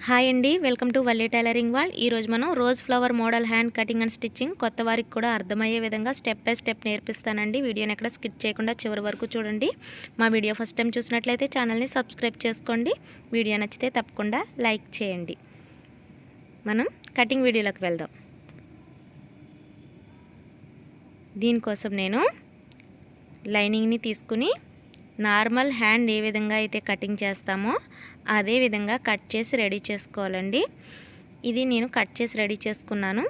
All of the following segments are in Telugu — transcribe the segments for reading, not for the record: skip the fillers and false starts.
హాయ్ అండి, welcome to Valli tailoring world. ఈరోజు మనం rose flower model hand cutting and stitching కొత్త వారికి కూడా అర్థమయ్యే విధంగా స్టెప్ బై స్టెప్ నేర్పిస్తానండి. వీడియోని ఎక్కడ స్కిప్ చేయకుండా చివరి వరకు చూడండి. మా వీడియో ఫస్ట్ టైం చూసినట్లయితే ఛానల్ని సబ్స్క్రైబ్ చేసుకోండి. వీడియో నచ్చితే తప్పకుండా లైక్ చేయండి. మనం కటింగ్ వీడియోలోకి వెళ్దాం. దీనికోసం నేను లైనింగ్ని తీసుకుని నార్మల్ హ్యాండ్ ఏ విధంగా అయితే కటింగ్ చేస్తామో అదే విధంగా కట్ చేసి రెడీ చేసుకోవాలండి. ఇది నేను కట్ చేసి రెడీ చేసుకున్నాను.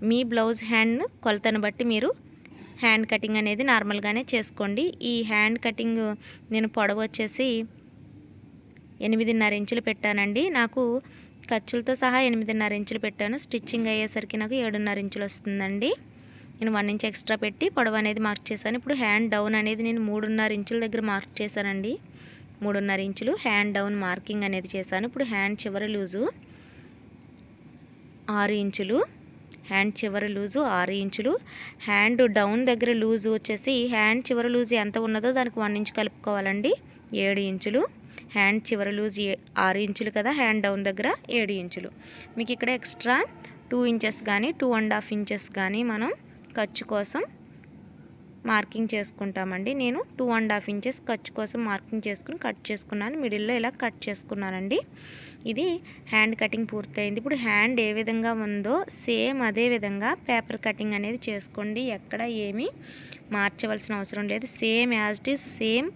మీ బ్లౌజ్ హ్యాండ్ కొలతను బట్టి మీరు హ్యాండ్ కటింగ్ అనేది నార్మల్గానే చేసుకోండి. ఈ హ్యాండ్ కటింగ్ నేను పొడవు వచ్చేసి 8.5 ఇంచులు పెట్టానండి. నాకు ఖర్చులతో సహా 8.5 ఇంచులు పెట్టాను. స్టిచ్చింగ్ అయ్యేసరికి నాకు 7.5 ఇంచులు వస్తుందండి. నేను 1 ఇంచ్ ఎక్స్ట్రా పెట్టి పొడవు అనేది మార్క్ చేశాను. ఇప్పుడు హ్యాండ్ డౌన్ అనేది నేను 3.5 ఇంచుల దగ్గర మార్క్ చేశానండి. 3.5 ఇంచులు హ్యాండ్ డౌన్ మార్కింగ్ అనేది చేశాను. ఇప్పుడు హ్యాండ్ చివరి లూజు 6 ఇంచులు, హ్యాండ్ చివరి లూజు 6 ఇంచులు. హ్యాండ్ డౌన్ దగ్గర లూజు వచ్చేసి హ్యాండ్ చివరి లూజు ఎంత ఉన్నదో దానికి 1 ఇంచ్ కలుపుకోవాలండి. 7 ఇంచులు. హ్యాండ్ చివరి లూజు 6 ఇంచులు కదా, హ్యాండ్ డౌన్ దగ్గర 7 ఇంచులు. మీకు ఇక్కడ ఎక్స్ట్రా 2 ఇంచెస్ కానీ 2.5 ఇంచెస్ కానీ మనం ఖర్చు కోసం మార్కింగ్ చేసుకుంటామండి. నేను 2.5 ఇంచెస్ ఖర్చు కోసం మార్కింగ్ చేసుకుని కట్ చేసుకున్నాను. మిడిల్లో ఇలా కట్ చేసుకున్నానండి. ఇది హ్యాండ్ కటింగ్ పూర్తయింది. ఇప్పుడు హ్యాండ్ ఏ విధంగా ఉందో సేమ్ అదే విధంగా పేపర్ కటింగ్ అనేది చేసుకోండి. ఎక్కడ ఏమీ మార్చవలసిన అవసరం లేదు. Same as it is same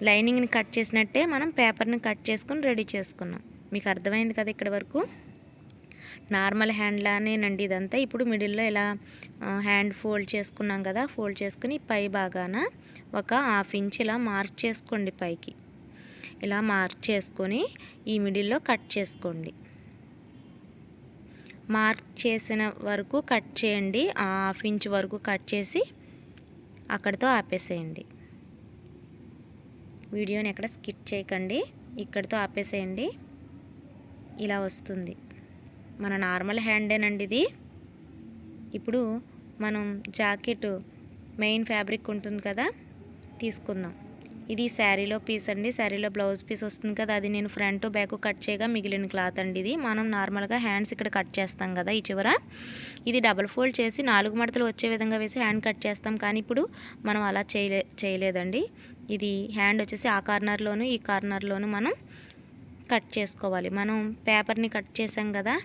లైనింగ్ని కట్ చేసినట్టే మనం పేపర్ని కట్ చేసుకుని రెడీ చేసుకున్నాం. మీకు అర్థమైంది కదా ఇక్కడ వరకు? నార్మల్ హ్యాండ్లానేనండి ఇదంతా. ఇప్పుడు మిడిల్లో ఇలా హ్యాండ్ ఫోల్డ్ చేసుకున్నాం కదా, ఫోల్డ్ చేసుకుని పై భాగాన ఒక 1/2 ఇంచ్ ఇలా మార్క్ చేసుకోండి. పైకి ఇలా మార్క్ చేసుకొని ఈ మిడిల్లో కట్ చేసుకోండి. మార్క్ చేసిన వరకు కట్ చేయండి. 1/2 ఇంచ్ వరకు కట్ చేసి అక్కడితో ఆపేసేయండి. వీడియోని ఎక్కడ స్కిప్ చేయకండి, ఇక్కడితో ఆపేసేయండి. ఇలా వస్తుంది. మన నార్మల్ హ్యాండేనండి ఇది. ఇప్పుడు మనం జాకెట్ మెయిన్ ఫ్యాబ్రిక్ ఉంటుంది కదా, తీసుకుందాం. ఇది శారీలో పీస్ అండి. శారీలో బ్లౌజ్ పీస్ వస్తుంది కదా, అది నేను ఫ్రంట్ బ్యాక్ కట్ చేయగా మిగిలిన క్లాత్ అండి ఇది. మనం నార్మల్గా హ్యాండ్స్ ఇక్కడ కట్ చేస్తాం కదా ఈ చివర, ఇది డబుల్ ఫోల్డ్ చేసి 4 మడతలు వచ్చే విధంగా వేసి హ్యాండ్ కట్ చేస్తాం. కానీ ఇప్పుడు మనం అలా చేయలేదండి. ఇది హ్యాండ్ వచ్చేసి ఆ కార్నర్లోను ఈ కార్నర్లోను మనం కట్ చేసుకోవాలి. మనం పేపర్ని కట్ చేసాం కదా,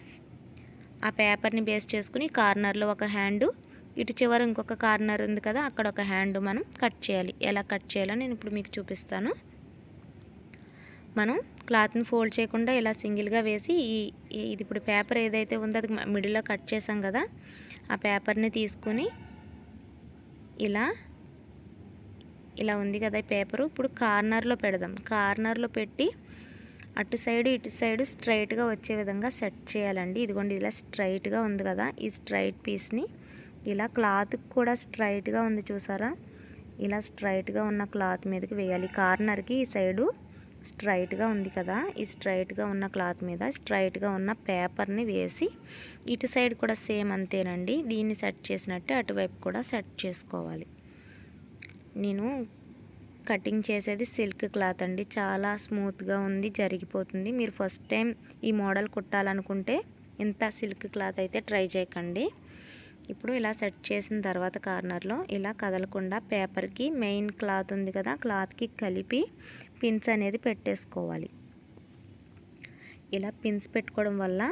ఆ పేపర్ని బేస్ చేసుకుని కార్నర్లో ఒక హ్యాండ్, ఇటు చివర ఇంకొక కార్నర్ ఉంది కదా, అక్కడ ఒక హ్యాండ్ మనం కట్ చేయాలి. ఎలా కట్ చేయాలో నేను ఇప్పుడు మీకు చూపిస్తాను. మనం క్లాత్ని ఫోల్డ్ చేయకుండా ఇలా సింగిల్గా వేసి ఇది ఇప్పుడు పేపర్ ఏదైతే ఉందో అది మిడిల్లో కట్ చేసాం కదా, ఆ పేపర్ని తీసుకుని ఇలా ఉంది కదా ఈ పేపరు, ఇప్పుడు కార్నర్లో పెడదాం. కార్నర్లో పెట్టి అటు సైడ్ ఇటు సైడ్ స్ట్రైట్గా వచ్చే విధంగా సెట్ చేయాలండి. ఇదిగోండి ఇలా స్ట్రైట్గా ఉంది కదా, ఈ స్ట్రైట్ పీస్ని ఇలా క్లాత్ కూడా స్ట్రైట్గా ఉంది చూసారా, ఇలా స్ట్రైట్గా ఉన్న క్లాత్ మీదకి వేయాలి. కార్నర్కి ఈ సైడు స్ట్రైట్గా ఉంది కదా, ఈ స్ట్రైట్గా ఉన్న క్లాత్ మీద స్ట్రైట్గా ఉన్న పేపర్ని వేసి ఇటు సైడ్ కూడా సేమ్ అంతేనండి. దీన్ని సెట్ చేసినట్టే అటువైపు కూడా సెట్ చేసుకోవాలి. నేను కటింగ్ చేసేది సిల్క్ క్లాత్ అండి, చాలా స్మూత్గా ఉంది, జరిగిపోతుంది. మీరు ఫస్ట్ టైం ఈ మోడల్ కుట్టాలనుకుంటే ఇంత సిల్క్ క్లాత్ అయితే ట్రై చేయకండి. ఇప్పుడు ఇలా సెట్ చేసిన తర్వాత కార్నర్లో ఇలా కదలకుండా పేపర్కి మెయిన్ క్లాత్ ఉంది కదా, క్లాత్కి కలిపి పిన్స్ అనేది పెట్టేసుకోవాలి. ఇలా పిన్స్ పెట్టుకోవడం వల్ల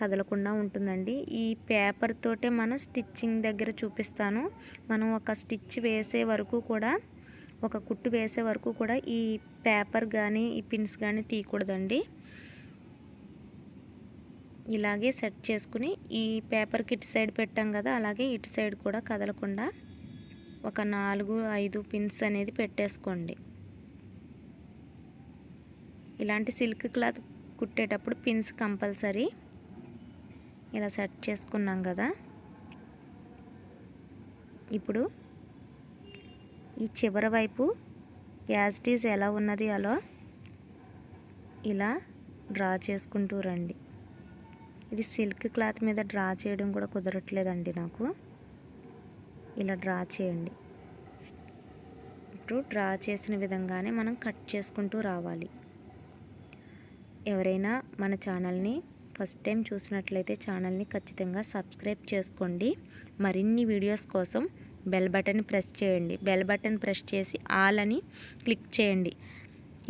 కదలకుండా ఉంటుందండి. ఈ పేపర్ తోటే మనం స్టిచ్చింగ్ దగ్గర చూపిస్తాను. మనం ఒక స్టిచ్ వేసే వరకు కూడా, ఒక కుట్టు వేసే వరకు కూడా ఈ పేపర్ కానీ ఈ పిన్స్ కానీ తీయకూడదండి. ఇలాగే సెట్ చేసుకుని ఈ పేపర్కి ఇటు సైడ్ పెట్టాం కదా, అలాగే ఇటు సైడ్ కూడా కదలకుండా ఒక 4-5 పిన్స్ అనేది పెట్టేసుకోండి. ఇలాంటి సిల్క్ క్లాత్ కుట్టేటప్పుడు పిన్స్ కంపల్సరీ. ఇలా సెట్ చేసుకున్నాం కదా, ఇప్పుడు ఈ చివరి వైపు యాజ్ ఇట్ ఈజ్ ఎలా ఉన్నది అలా ఇలా డ్రా చేసుకుంటూ రండి. ఇది సిల్క్ క్లాత్ మీద డ్రా చేయడం కూడా కుదరట్లేదండి నాకు. ఇలా డ్రా చేయండి. ఇప్పుడు డ్రా చేసిన విధంగానే మనం కట్ చేసుకుంటూ రావాలి. ఎవరైనా మన ఛానల్ని ఫస్ట్ టైం చూసినట్లయితే ఛానల్ని ఖచ్చితంగా సబ్స్క్రైబ్ చేసుకోండి. మరిన్ని వీడియోస్ కోసం బెల్ బటన్ ప్రెస్ చేయండి. బెల్ బటన్ ప్రెస్ చేసి ఆల్ అని క్లిక్ చేయండి.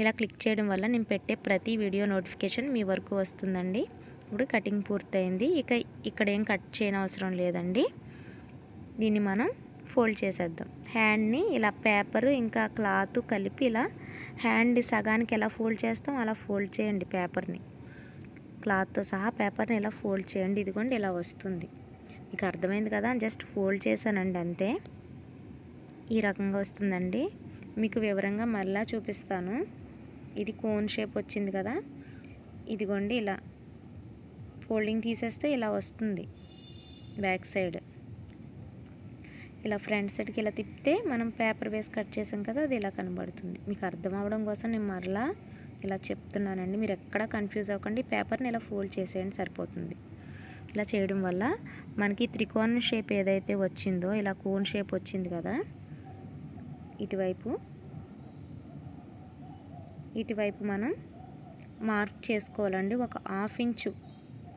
ఇలా క్లిక్ చేయడం వల్ల నేను పెట్టే ప్రతి వీడియో నోటిఫికేషన్ మీ వరకు వస్తుందండి. ఇప్పుడు కటింగ్ పూర్తయింది. ఇక్కడ ఏం కట్ చేయని అవసరం లేదండి. దీన్ని మనం ఫోల్డ్ చేసేద్దాం. హ్యాండ్ని ఇలా పేపరు ఇంకా క్లాత్ కలిపి ఇలా హ్యాండ్ సగానికి ఎలా ఫోల్డ్ చేస్తాం అలా ఫోల్డ్ చేయండి. పేపర్ని క్లాత్తో సహా పేపర్ని ఇలా ఫోల్డ్ చేయండి. ఇదిగోండి ఇలా వస్తుంది. మీకు అర్థమైంది కదా, జస్ట్ ఫోల్డ్ చేశానండి అంతే. ఈ రకంగా వస్తుందండి. మీకు వివరంగా మళ్ళీ చూపిస్తాను. ఇది కోన్ షేప్ వచ్చింది కదా, ఇదిగోండి ఇలా ఫోల్డింగ్ తీసేస్తే ఇలా వస్తుంది. బ్యాక్ సైడ్ ఇలా ఫ్రంట్ సైడ్కి ఇలా తిప్పితే మనం పేపర్ వేసి కట్ చేసాం కదా, అది ఇలా కనబడుతుంది. మీకు అర్థం అవ్వడం కోసం నేను మరలా ఇలా చెప్తున్నానండి. మీరు ఎక్కడా కన్ఫ్యూజ్ అవ్వకండి. పేపర్ని ఇలా ఫోల్డ్ చేసేయండి, సరిపోతుంది. ఇలా చేయడం వల్ల మనకి త్రికోణ షేప్ ఏదైతే వచ్చిందో ఇలా కోన్ షేప్ వచ్చింది కదా, ఇటువైపు మనం మార్క్ చేసుకోవాలండి. ఒక 1/2 ఇంచు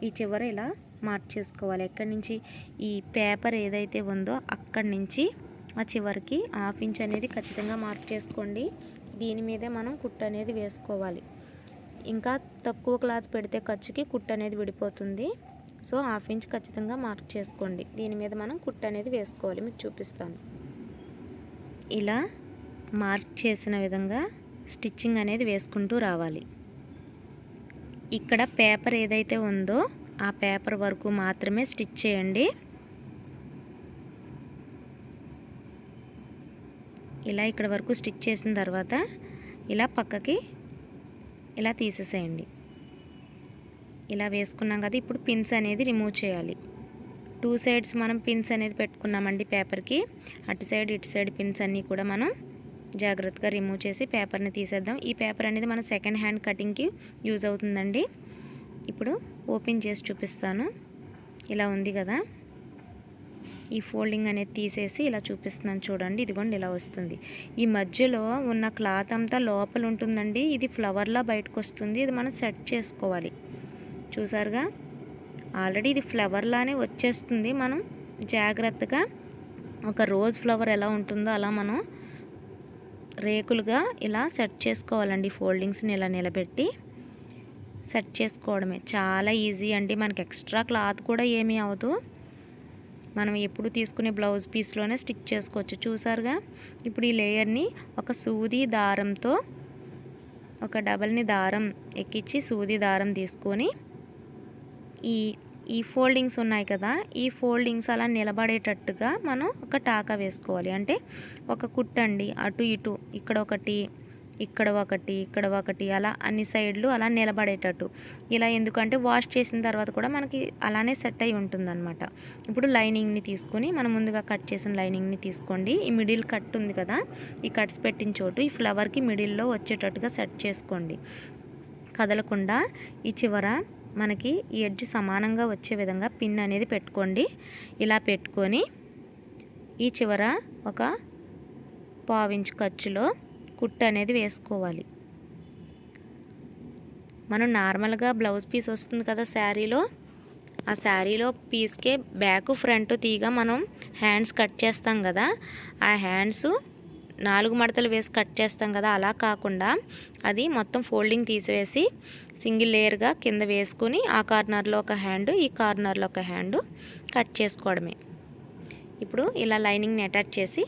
ఈ చివర ఇలా మార్క్ చేసుకోవాలి. ఎక్కడి నుంచి ఈ పేపర్ ఏదైతే ఉందో అక్కడి నుంచి ఆ చివరికి 1/2 ఇంచ్ అనేది ఖచ్చితంగా మార్క్ చేసుకోండి. దీని మీదే మనం కుట్టు అనేది వేసుకోవాలి. ఇంకా తక్కువ క్లాత్ పెడితే ఖర్చుకి కుట్టు అనేది విడిపోతుంది. సో 1/2 ఇంచ్ ఖచ్చితంగా మార్క్ చేసుకోండి. దీని మీద మనం కుట్టు అనేది వేసుకోవాలి. మీకు చూపిస్తాను. ఇలా మార్క్ చేసిన విధంగా స్టిచ్చింగ్ అనేది వేసుకుంటూ రావాలి. ఇక్కడ పేపర్ ఏదైతే ఉందో ఆ పేపర్ వరకు మాత్రమే స్టిచ్ చేయండి. ఇలా ఇక్కడ వరకు స్టిచ్ చేసిన తర్వాత ఇలా పక్కకి ఇలా తీసేసేయండి. ఇలా వేసుకున్నాం కదా, ఇప్పుడు పిన్స్ అనేది రిమూవ్ చేయాలి. 2 సైడ్స్ మనం పిన్స్ అనేది పెట్టుకున్నామండి పేపర్కి. అటు సైడ్ ఇటు సైడ్ పిన్స్ అన్నీ కూడా మనం జాగ్రత్తగా రిమూవ్ చేసి పేపర్ని తీసేద్దాం. ఈ పేపర్ అనేది మన సెకండ్ హ్యాండ్ కటింగ్కి యూజ్ అవుతుందండి. ఇప్పుడు ఓపెన్ చేసి చూపిస్తాను. ఇలా ఉంది కదా, ఈ ఫోల్డింగ్ అనేది తీసేసి ఇలా చూపిస్తున్నాను చూడండి. ఇదిగోండి ఇలా వస్తుంది. ఈ మధ్యలో ఉన్న క్లాత్ అంతా లోపల ఉంటుందండి. ఇది ఫ్లవర్లా బయటకు వస్తుంది. ఇది మనం సెట్ చేసుకోవాలి. చూసారుగా, ఆల్రెడీ ఇది ఫ్లవర్లానే వచ్చేస్తుంది. మనం జాగ్రత్తగా ఒక రోజ్ ఫ్లవర్ ఎలా ఉంటుందో అలా మనం రేకులుగా ఇలా సెట్ చేసుకోవాలండి. ఫోల్డింగ్స్ని ఇలా నిలబెట్టి సెట్ చేసుకోవడమే. చాలా ఈజీ అండి. మనకి ఎక్స్ట్రా క్లాత్ కూడా ఏమీ అవ్వదు. మనం ఎప్పుడు తీసుకునే బ్లౌజ్ పీస్లోనే స్టిచ్ చేసుకోవచ్చు. చూసారుగా, ఇప్పుడు ఈ లేయర్ని ఒక సూది దారంతో ఒక డబల్ని దారం ఎక్కించి సూది దారం తీసుకొని ఈ ఫోల్డింగ్స్ ఉన్నాయి కదా, ఈ ఫోల్డింగ్స్ అలా నిలబడేటట్టుగా మనం ఒక టాకా వేసుకోవాలి. అంటే ఒక కుట్టండి అటు ఇటు, ఇక్కడ ఒకటి ఇక్కడ ఒకటి అలా అన్ని సైడ్లు అలా నిలబడేటట్టు. ఇలా ఎందుకంటే వాష్ చేసిన తర్వాత కూడా మనకి అలానే సెట్ అయి ఉంటుందన్నమాట. ఇప్పుడు లైనింగ్ని తీసుకొని మనం ముందుగా కట్ చేసిన లైనింగ్ని తీసుకోండి. ఈ మిడిల్ కట్ ఉంది కదా, ఈ కట్స్ పెట్టిన చోటు ఈ ఫ్లవర్కి మిడిల్లో వచ్చేటట్టుగా సెట్ చేసుకోండి. కదలకుండా ఈ చివర మనకి ఈ ఎడ్జ్ సమానంగా వచ్చే విధంగా పిన్ అనేది పెట్టుకోండి. ఇలా పెట్టుకొని ఈ చివర ఒక 1/2 ఇంచ్ ఖర్చులో కుట్టు అనేది వేసుకోవాలి. మనం నార్మల్గా బ్లౌజ్ పీస్ వస్తుంది కదా శారీలో, ఆ శారీలో పీస్కే బ్యాక్ ఫ్రంట్ తీగా మనం హ్యాండ్స్ కట్ చేస్తాం కదా, ఆ హ్యాండ్స్ 4 మడతలు వేసి కట్ చేస్తాం కదా, అలా కాకుండా అది మొత్తం ఫోల్డింగ్ తీసివేసి సింగిల్ లేయర్గా కింద వేసుకొని ఆ కార్నర్లో ఒక హ్యాండ్, ఈ కార్నర్లో ఒక హ్యాండ్ కట్ చేసుకోవడమే. ఇప్పుడు ఇలా లైనింగ్ని అటాచ్ చేసి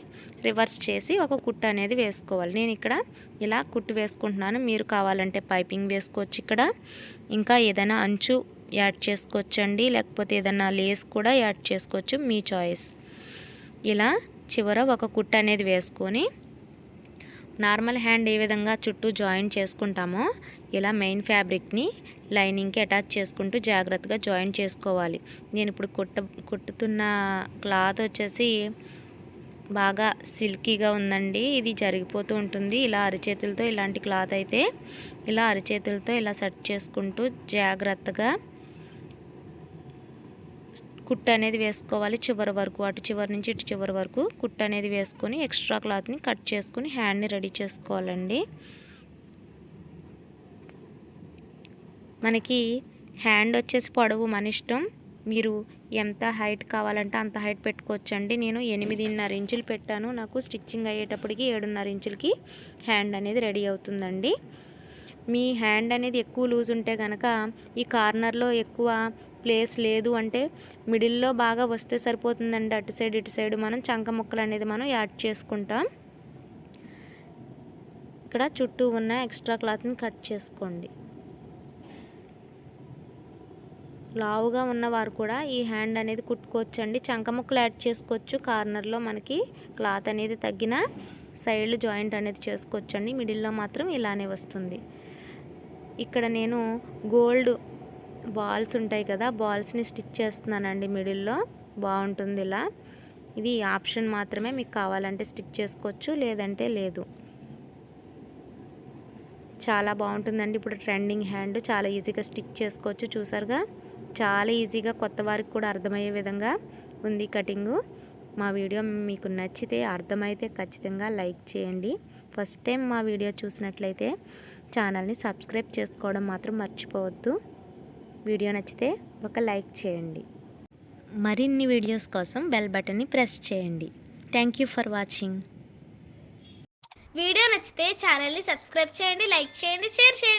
రివర్స్ చేసి ఒక కుట్టు అనేది వేసుకోవాలి. నేను ఇక్కడ ఇలా కుట్టు వేసుకుంటున్నాను. మీరు కావాలంటే పైపింగ్ వేసుకోవచ్చు. ఇక్కడ ఇంకా ఏదైనా అంచు యాడ్ చేసుకోవచ్చండి, లేకపోతే ఏదైనా లేస్ కూడా యాడ్ చేసుకోవచ్చు, మీ చాయిస్. ఇలా చివర ఒక కుట్టు అనేది వేసుకొని నార్మల్ హ్యాండ్ ఏ విధంగా చుట్టూ జాయిన్ చేసుకుంటామో ఇలా మెయిన్ ఫ్యాబ్రిక్ని లైనింగ్కి అటాచ్ చేసుకుంటూ జాగ్రత్తగా జాయిన్ చేసుకోవాలి. నేను ఇప్పుడు కుట్టుతున్న క్లాత్ వచ్చేసి బాగా సిల్కీగా ఉందండి. ఇది జరిగిపోతూ ఉంటుంది. ఇలా అరిచేతులతో ఇలాంటి క్లాత్ అయితే ఇలా అరిచేతులతో ఇలా సెట్ చేసుకుంటూ జాగ్రత్తగా కుట్టు అనేది వేసుకోవాలి. చివరి వరకు, అటు చివరి నుంచి ఇటు చివరి వరకు కుట్టు అనేది వేసుకొని ఎక్స్ట్రా క్లాత్ని కట్ చేసుకొని హ్యాండ్ని రెడీ చేసుకోవాలండి. మనకి హ్యాండ్ వచ్చేసి పొడవు మన ఇష్టం, మీరు ఎంత హైట్ కావాలంటే అంత హైట్ పెట్టుకోవచ్చండి. నేను 8.5 ఇంచులు పెట్టాను, నాకు స్టిచ్చింగ్ అయ్యేటప్పటికి 7.5 ఇంచులకి హ్యాండ్ అనేది రెడీ అవుతుందండి. మీ హ్యాండ్ అనేది ఎక్కువ లూజ్ ఉంటే కనుక ఈ కార్నర్లో ఎక్కువ ప్లేస్ లేదు అంటే మిడిల్లో బాగా వస్తే సరిపోతుందండి. అటు సైడ్ ఇటు సైడ్ మనం చంక ముక్కలు అనేది మనం యాడ్ చేసుకుంటాం. ఇక్కడ చుట్టూ ఉన్న ఎక్స్ట్రా క్లాత్ని కట్ చేసుకోండి. లావుగా ఉన్నవారు కూడా ఈ హ్యాండ్ అనేది కుట్టుకోవచ్చండి. చంక ముక్కలు యాడ్ చేసుకోవచ్చు. కార్నర్లో మనకి క్లాత్ అనేది తగ్గిన సైడ్లు జాయింట్ అనేది చేసుకోవచ్చండి. మిడిల్లో మాత్రం ఇలానే వస్తుంది. ఇక్కడ నేను గోల్డ్ బాల్స్ ఉంటాయి కదా, బాల్స్ని స్టిచ్ చేస్తున్నానండి. మిడిల్లో బాగుంటుంది ఇలా. ఇది ఆప్షన్ మాత్రమే, మీకు కావాలంటే స్టిచ్ చేసుకోవచ్చు, లేదంటే లేదు. చాలా బాగుంటుందండి. ఇప్పుడు ట్రెండింగ్ హ్యాండ్ చాలా ఈజీగా స్టిచ్ చేసుకోవచ్చు. చూసారుగా, చాలా ఈజీగా కొత్త వారికి కూడా అర్థమయ్యే విధంగా ఉంది కటింగు. మా వీడియో మీకు నచ్చితే, అర్థమైతే ఖచ్చితంగా లైక్ చేయండి. ఫస్ట్ టైం మా వీడియో చూసినట్లయితే ఛానల్ని సబ్స్క్రైబ్ చేసుకోవడం మాత్రం మర్చిపోవద్దు. వీడియో నచ్చితే ఒక లైక్ చేయండి. మరిన్ని వీడియోస్ కోసం బెల్ బటన్ని ప్రెస్ చేయండి. Thank you for watching. Video నచ్చితే ఛానల్ని సబ్స్క్రైబ్ చేయండి, లైక్ చేయండి, షేర్ చేయండి.